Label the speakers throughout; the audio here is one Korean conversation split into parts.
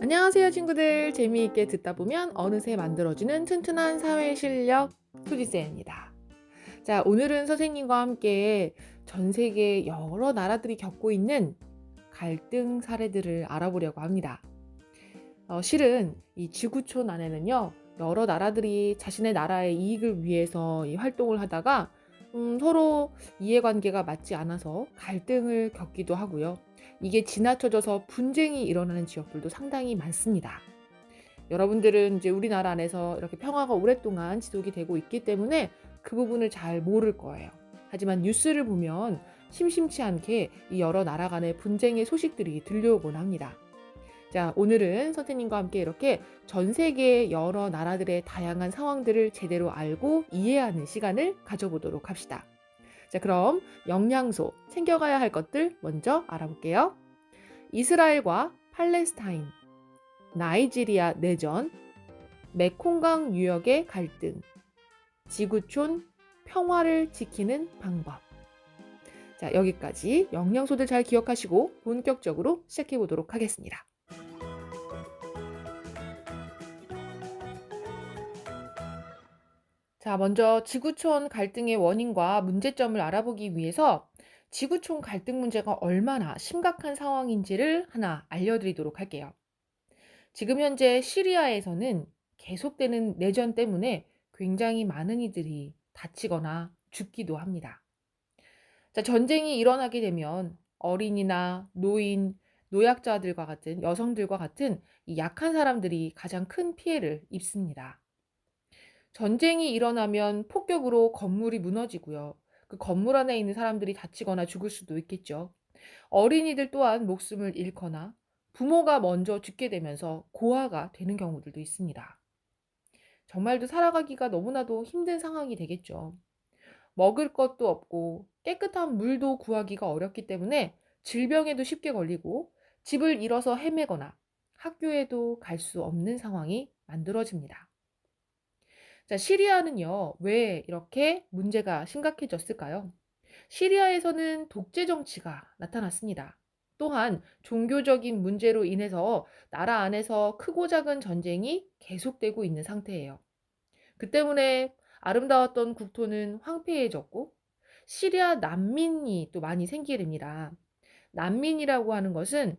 Speaker 1: 안녕하세요, 친구들. 재미있게 듣다 보면 어느새 만들어지는 튼튼한 사회 실력 수지쌤입니다. 자, 오늘은 선생님과 함께 전 세계 여러 나라들이 겪고 있는 갈등 사례들을 알아보려고 합니다. 실은 이 지구촌 안에는요, 여러 나라들이 자신의 나라의 이익을 위해서 이 활동을 하다가 서로 이해관계가 맞지 않아서 갈등을 겪기도 하고요. 이게 지나쳐져서 분쟁이 일어나는 지역들도 상당히 많습니다. 여러분들은 이제 우리나라 안에서 이렇게 평화가 오랫동안 지속이 되고 있기 때문에 그 부분을 잘 모를 거예요. 하지만 뉴스를 보면 심심치 않게 이 여러 나라 간의 분쟁의 소식들이 들려오곤 합니다. 자, 오늘은 선생님과 함께 이렇게 전 세계 여러 나라들의 다양한 상황들을 제대로 알고 이해하는 시간을 가져보도록 합시다. 자, 그럼 영양소, 챙겨가야 할 것들 먼저 알아볼게요. 이스라엘과 팔레스타인, 나이지리아 내전, 메콩강 유역의 갈등, 지구촌 평화를 지키는 방법. 자, 여기까지 영양소들 잘 기억하시고 본격적으로 시작해 보도록 하겠습니다. 자, 먼저 지구촌 갈등의 원인과 문제점을 알아보기 위해서 지구촌 갈등 문제가 얼마나 심각한 상황인지를 하나 알려드리도록 할게요. 지금 현재 시리아에서는 계속되는 내전 때문에 굉장히 많은 이들이 다치거나 죽기도 합니다. 자, 전쟁이 일어나게 되면 어린이나 노인, 노약자들과 같은 여성들과 같은 이 약한 사람들이 가장 큰 피해를 입습니다. 전쟁이 일어나면 폭격으로 건물이 무너지고요. 그 건물 안에 있는 사람들이 다치거나 죽을 수도 있겠죠. 어린이들 또한 목숨을 잃거나 부모가 먼저 죽게 되면서 고아가 되는 경우들도 있습니다. 정말도 살아가기가 너무나도 힘든 상황이 되겠죠. 먹을 것도 없고 깨끗한 물도 구하기가 어렵기 때문에 질병에도 쉽게 걸리고 집을 잃어서 헤매거나 학교에도 갈 수 없는 상황이 만들어집니다. 자, 시리아는요, 왜 이렇게 문제가 심각해졌을까요? 시리아에서는 독재 정치가 나타났습니다. 또한 종교적인 문제로 인해서 나라 안에서 크고 작은 전쟁이 계속되고 있는 상태예요. 그 때문에 아름다웠던 국토는 황폐해졌고 시리아 난민이 또 많이 생기게 됩니다. 난민이라고 하는 것은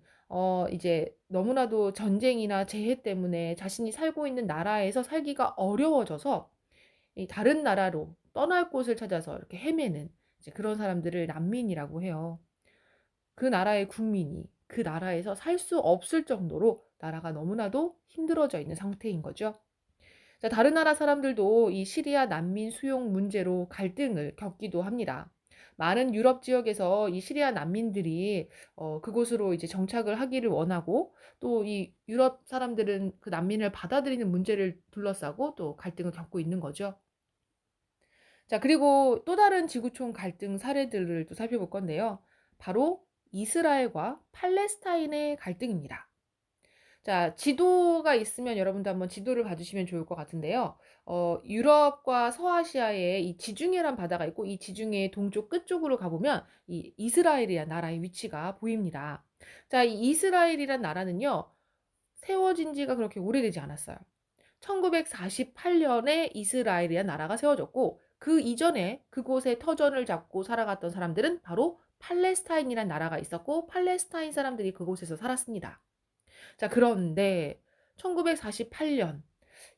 Speaker 1: 이제 너무나도 전쟁이나 재해 때문에 자신이 살고 있는 나라에서 살기가 어려워져서 이 다른 나라로 떠날 곳을 찾아서 이렇게 헤매는 이제 그런 사람들을 난민이라고 해요. 그 나라의 국민이 그 나라에서 살 수 없을 정도로 나라가 너무나도 힘들어져 있는 상태인 거죠. 자, 다른 나라 사람들도 이 시리아 난민 수용 문제로 갈등을 겪기도 합니다. 많은 유럽 지역에서 이 시리아 난민들이 그곳으로 이제 정착을 하기를 원하고 또 이 유럽 사람들은 그 난민을 받아들이는 문제를 둘러싸고 또 갈등을 겪고 있는 거죠. 자, 그리고 또 다른 지구촌 갈등 사례들을 또 살펴볼 건데요. 바로 이스라엘과 팔레스타인의 갈등입니다. 자, 지도가 있으면 여러분도 한번 지도를 봐주시면 좋을 것 같은데요. 유럽과 서아시아에 이 지중해란 바다가 있고 이 지중해의 동쪽 끝쪽으로 가보면 이 이스라엘이라는 나라의 위치가 보입니다. 자, 이 이스라엘이란 나라는요, 세워진 지가 그렇게 오래되지 않았어요. 1948년에 이스라엘이라는 나라가 세워졌고 그 이전에 그곳에 터전을 잡고 살아갔던 사람들은 바로 팔레스타인이라는 나라가 있었고 팔레스타인 사람들이 그곳에서 살았습니다. 자, 그런데 1948년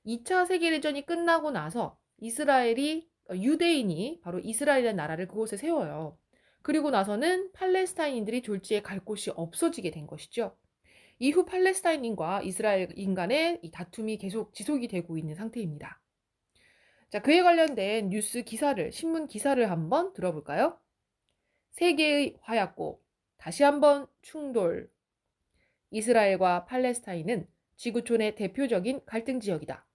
Speaker 1: 2차 세계대전이 끝나고 나서 이스라엘이 유대인이 바로 이스라엘이라는 나라를 그곳에 세워요. 그리고 나서는 팔레스타인인들이 졸지에 갈 곳이 없어지게 된 것이죠. 이후 팔레스타인인과 이스라엘인 간의 이 다툼이 계속 지속이 되고 있는 상태입니다. 자, 그에 관련된 뉴스 기사를, 신문 기사를 한번 들어볼까요? 세계의 화약고, 다시 한번 충돌. 이스라엘과 팔레스타인은 지구촌의 대표적인 갈등 지역이다.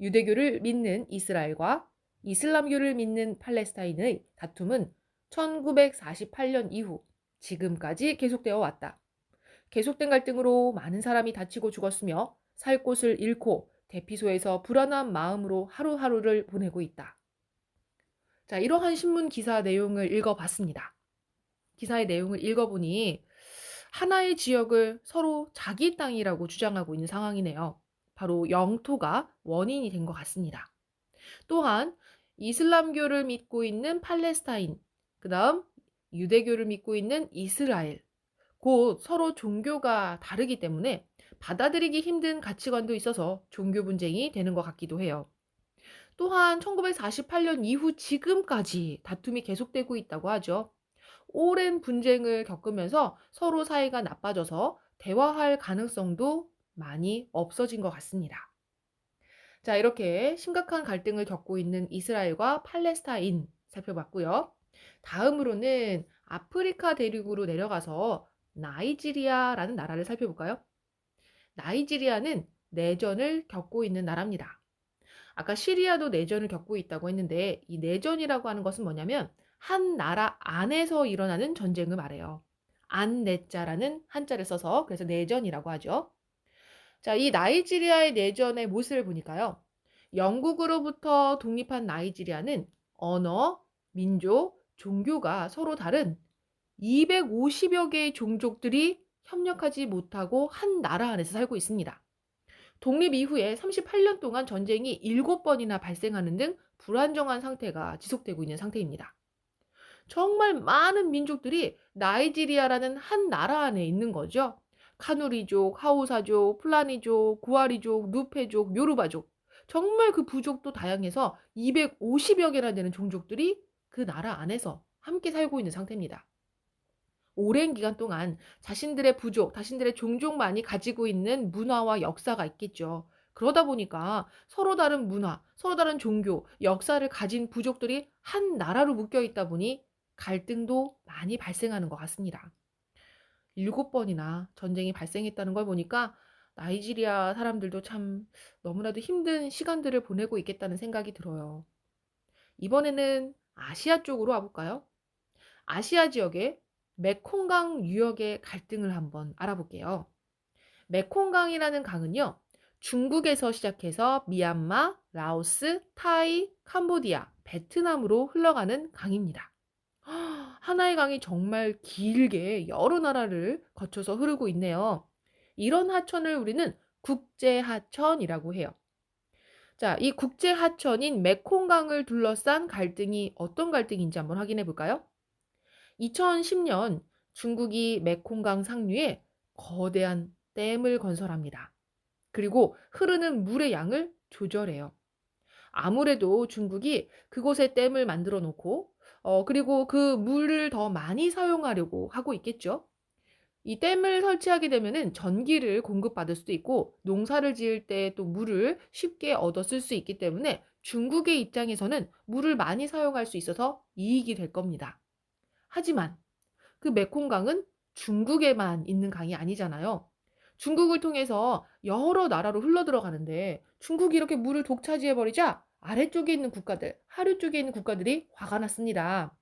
Speaker 1: 유대교를 믿는 이스라엘과 이슬람교를 믿는 팔레스타인의 다툼은 1948년 이후 지금까지 계속되어 왔다. 계속된 갈등으로 많은 사람이 다치고 죽었으며 살 곳을 잃고 대피소에서 불안한 마음으로 하루하루를 보내고 있다. 자, 이러한 신문 기사 내용을 읽어봤습니다. 기사의 내용을 읽어보니 하나의 지역을 서로 자기 땅이라고 주장하고 있는 상황이네요. 바로 영토가 원인이 된 것 같습니다. 또한 이슬람교를 믿고 있는 팔레스타인, 그다음 유대교를 믿고 있는 이스라엘, 곧 서로 종교가 다르기 때문에 받아들이기 힘든 가치관도 있어서 종교 분쟁이 되는 것 같기도 해요. 또한 1948년 이후 지금까지 다툼이 계속되고 있다고 하죠. 오랜 분쟁을 겪으면서 서로 사이가 나빠져서 대화할 가능성도 많이 없어진 것 같습니다. 자, 이렇게 심각한 갈등을 겪고 있는 이스라엘과 팔레스타인 살펴봤고요. 다음으로는 아프리카 대륙으로 내려가서 나이지리아라는 나라를 살펴볼까요? 나이지리아는 내전을 겪고 있는 나라입니다. 아까 시리아도 내전을 겪고 있다고 했는데 이 내전이라고 하는 것은 뭐냐면 한 나라 안에서 일어나는 전쟁을 말해요. 안내자라는 한자를 써서 그래서 내전이라고 하죠. 자, 이 나이지리아의 내전의 모습을 보니까요. 영국으로부터 독립한 나이지리아는 언어, 민족, 종교가 서로 다른 250여 개의 종족들이 협력하지 못하고 한 나라 안에서 살고 있습니다. 독립 이후에 38년 동안 전쟁이 7번이나 발생하는 등 불안정한 상태가 지속되고 있는 상태입니다. 정말 많은 민족들이 나이지리아라는 한 나라 안에 있는 거죠. 카누리족, 하우사족, 플라니족, 구아리족, 누페족, 요르바족. 정말 그 부족도 다양해서 250여 개나 되는 종족들이 그 나라 안에서 함께 살고 있는 상태입니다. 오랜 기간 동안 자신들의 부족, 자신들의 종족만이 가지고 있는 문화와 역사가 있겠죠. 그러다 보니까 서로 다른 문화, 서로 다른 종교, 역사를 가진 부족들이 한 나라로 묶여 있다 보니 갈등도 많이 발생하는 것 같습니다. 7번이나 전쟁이 발생했다는 걸 보니까 나이지리아 사람들도 참 너무나도 힘든 시간들을 보내고 있겠다는 생각이 들어요. 이번에는 아시아 쪽으로 와볼까요? 아시아 지역의 메콩강 유역의 갈등을 한번 알아볼게요. 메콩강이라는 강은요, 중국에서 시작해서 미얀마, 라오스, 타이, 캄보디아, 베트남으로 흘러가는 강입니다. 하나의 강이 정말 길게 여러 나라를 거쳐서 흐르고 있네요. 이런 하천을 우리는 국제하천이라고 해요. 자, 이 국제하천인 메콩강을 둘러싼 갈등이 어떤 갈등인지 한번 확인해 볼까요? 2010년 중국이 메콩강 상류에 거대한 댐을 건설합니다. 그리고 흐르는 물의 양을 조절해요. 아무래도 중국이 그곳에 댐을 만들어 놓고 그리고 그 물을 더 많이 사용하려고 하고 있겠죠. 이 댐을 설치하게 되면은 전기를 공급받을 수도 있고 농사를 지을 때 또 물을 쉽게 얻어 쓸 수 있기 때문에 중국의 입장에서는 물을 많이 사용할 수 있어서 이익이 될 겁니다. 하지만 그 메콩강은 중국에만 있는 강이 아니잖아요. 중국을 통해서 여러 나라로 흘러들어가는데 중국이 이렇게 물을 독차지해버리자 아래쪽에 있는 국가들, 하류 쪽에 있는 국가들이 화가 났습니다.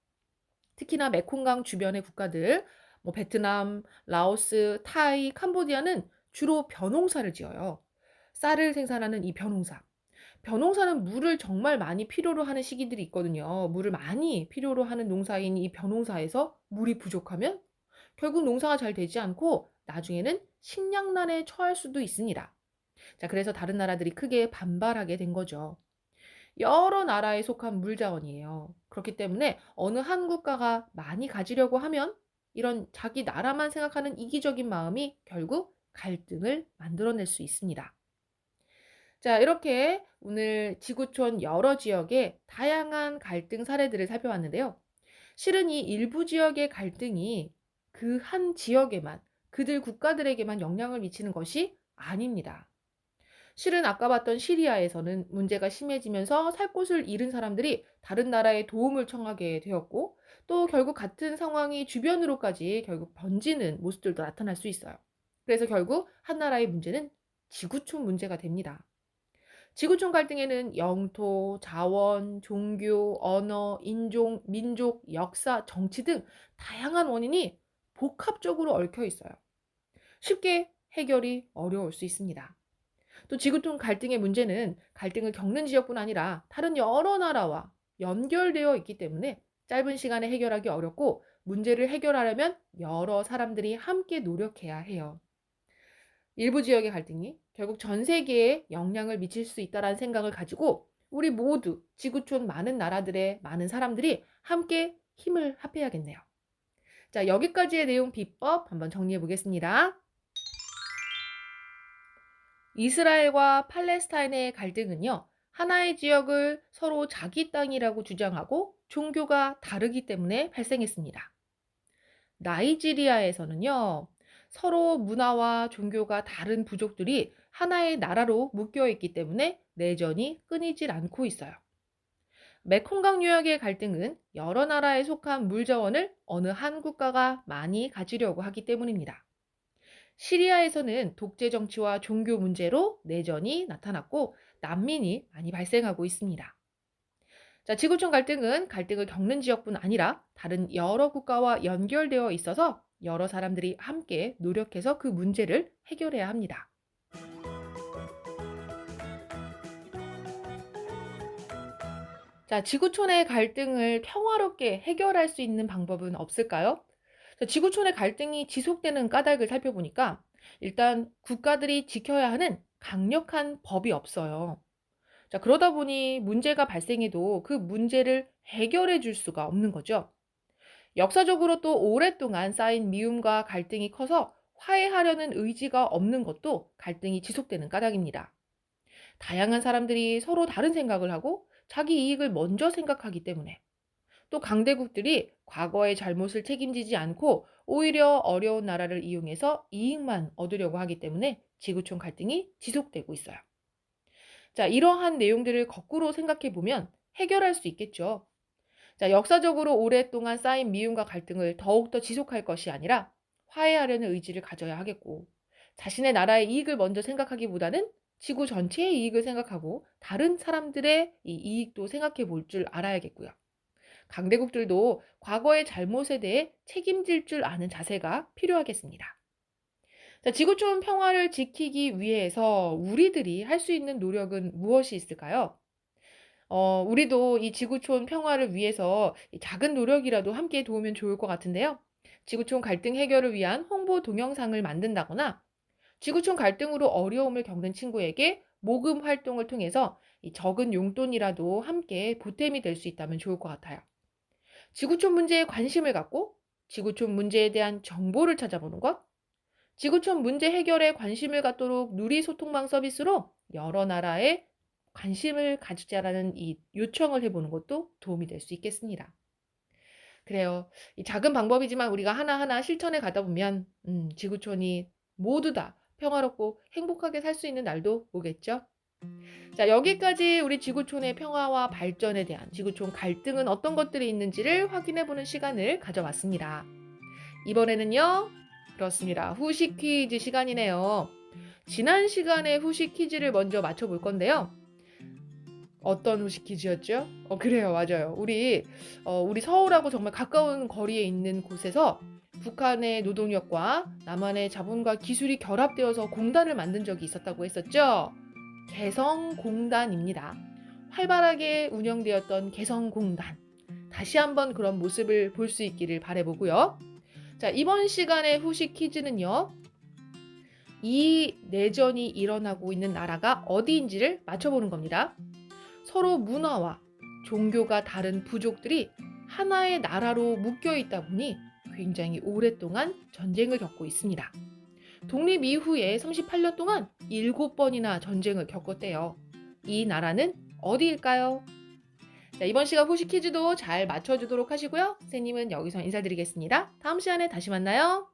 Speaker 1: 특히나 메콩강 주변의 국가들, 뭐 베트남, 라오스, 타이, 캄보디아는 주로 벼농사를 지어요. 쌀을 생산하는 이 벼농사. 벼농사는 물을 정말 많이 필요로 하는 시기들이 있거든요. 물을 많이 필요로 하는 농사인 이 벼농사에서 물이 부족하면 결국 농사가 잘 되지 않고 나중에는 식량난에 처할 수도 있습니다. 자, 그래서 다른 나라들이 크게 반발하게 된 거죠. 여러 나라에 속한 물자원이에요. 그렇기 때문에 어느 한 국가가 많이 가지려고 하면 이런 자기 나라만 생각하는 이기적인 마음이 결국 갈등을 만들어낼 수 있습니다. 자, 이렇게 오늘 지구촌 여러 지역의 다양한 갈등 사례들을 살펴봤는데요. 실은 이 일부 지역의 갈등이 그 한 지역에만, 그들 국가들에게만 영향을 미치는 것이 아닙니다. 실은 아까 봤던 시리아에서는 문제가 심해지면서 살 곳을 잃은 사람들이 다른 나라에 도움을 청하게 되었고, 또 결국 같은 상황이 주변으로까지 결국 번지는 모습들도 나타날 수 있어요. 그래서 결국 한 나라의 문제는 지구촌 문제가 됩니다. 지구촌 갈등에는 영토, 자원, 종교, 언어, 인종, 민족, 역사, 정치 등 다양한 원인이 복합적으로 얽혀 있어요. 쉽게 해결이 어려울 수 있습니다. 또 지구촌 갈등의 문제는 갈등을 겪는 지역뿐 아니라 다른 여러 나라와 연결되어 있기 때문에 짧은 시간에 해결하기 어렵고 문제를 해결하려면 여러 사람들이 함께 노력해야 해요. 일부 지역의 갈등이 결국 전 세계에 영향을 미칠 수 있다는 생각을 가지고 우리 모두 지구촌 많은 나라들의 많은 사람들이 함께 힘을 합해야겠네요. 자, 여기까지의 내용 비법 한번 정리해 보겠습니다. 이스라엘과 팔레스타인의 갈등은요, 하나의 지역을 서로 자기 땅이라고 주장하고 종교가 다르기 때문에 발생했습니다. 나이지리아에서는요, 서로 문화와 종교가 다른 부족들이 하나의 나라로 묶여 있기 때문에 내전이 끊이질 않고 있어요. 메콩강 유역의 갈등은 여러 나라에 속한 물자원을 어느 한 국가가 많이 가지려고 하기 때문입니다. 시리아에서는 독재 정치와 종교 문제로 내전이 나타났고 난민이 많이 발생하고 있습니다. 자, 지구촌 갈등은 갈등을 겪는 지역뿐 아니라 다른 여러 국가와 연결되어 있어서 여러 사람들이 함께 노력해서 그 문제를 해결해야 합니다. 자, 지구촌의 갈등을 평화롭게 해결할 수 있는 방법은 없을까요? 자, 지구촌의 갈등이 지속되는 까닭을 살펴보니까 일단 국가들이 지켜야 하는 강력한 법이 없어요. 자, 그러다 보니 문제가 발생해도 그 문제를 해결해 줄 수가 없는 거죠. 역사적으로 또 오랫동안 쌓인 미움과 갈등이 커서 화해하려는 의지가 없는 것도 갈등이 지속되는 까닭입니다. 다양한 사람들이 서로 다른 생각을 하고 자기 이익을 먼저 생각하기 때문에 또 강대국들이 과거의 잘못을 책임지지 않고 오히려 어려운 나라를 이용해서 이익만 얻으려고 하기 때문에 지구촌 갈등이 지속되고 있어요. 자, 이러한 내용들을 거꾸로 생각해 보면 해결할 수 있겠죠. 자, 역사적으로 오랫동안 쌓인 미움과 갈등을 더욱더 지속할 것이 아니라 화해하려는 의지를 가져야 하겠고, 자신의 나라의 이익을 먼저 생각하기보다는 지구 전체의 이익을 생각하고 다른 사람들의 이 이익도 생각해 볼 줄 알아야겠고요. 강대국들도 과거의 잘못에 대해 책임질 줄 아는 자세가 필요하겠습니다. 자, 지구촌 평화를 지키기 위해서 우리들이 할 수 있는 노력은 무엇이 있을까요? 우리도 이 지구촌 평화를 위해서 이 작은 노력이라도 함께 도우면 좋을 것 같은데요. 지구촌 갈등 해결을 위한 홍보 동영상을 만든다거나 지구촌 갈등으로 어려움을 겪는 친구에게 모금 활동을 통해서 이 적은 용돈이라도 함께 보탬이 될 수 있다면 좋을 것 같아요. 지구촌 문제에 관심을 갖고 지구촌 문제에 대한 정보를 찾아보는 것, 지구촌 문제 해결에 관심을 갖도록 누리 소통망 서비스로 여러 나라에 관심을 가지자라는 이 요청을 해보는 것도 도움이 될 수 있겠습니다. 그래요. 이 작은 방법이지만 우리가 하나하나 실천해 가다 보면 지구촌이 모두 다 평화롭고 행복하게 살 수 있는 날도 오겠죠. 자, 여기까지 우리 지구촌의 평화와 발전에 대한 지구촌 갈등은 어떤 것들이 있는지를 확인해보는 시간을 가져왔습니다. 이번에는요, 그렇습니다. 후식 퀴즈 시간이네요. 지난 시간에 후식 퀴즈를 먼저 맞춰볼 건데요. 어떤 후식 퀴즈였죠? 그래요. 맞아요. 우리 서울하고 정말 가까운 거리에 있는 곳에서 북한의 노동력과 남한의 자본과 기술이 결합되어서 공단을 만든 적이 있었다고 했었죠. 개성공단입니다. 활발하게 운영되었던 개성공단. 다시 한번 그런 모습을 볼 수 있기를 바라보고요. 자, 이번 시간의 후식 퀴즈는요. 이 내전이 일어나고 있는 나라가 어디인지를 맞춰보는 겁니다. 서로 문화와 종교가 다른 부족들이 하나의 나라로 묶여 있다 보니 굉장히 오랫동안 전쟁을 겪고 있습니다. 독립 이후에 38년 동안 7번이나 전쟁을 겪었대요. 이 나라는 어디일까요? 자, 이번 시간 후식 퀴즈도 잘 맞춰주도록 하시고요. 선생님은 여기서 인사드리겠습니다. 다음 시간에 다시 만나요.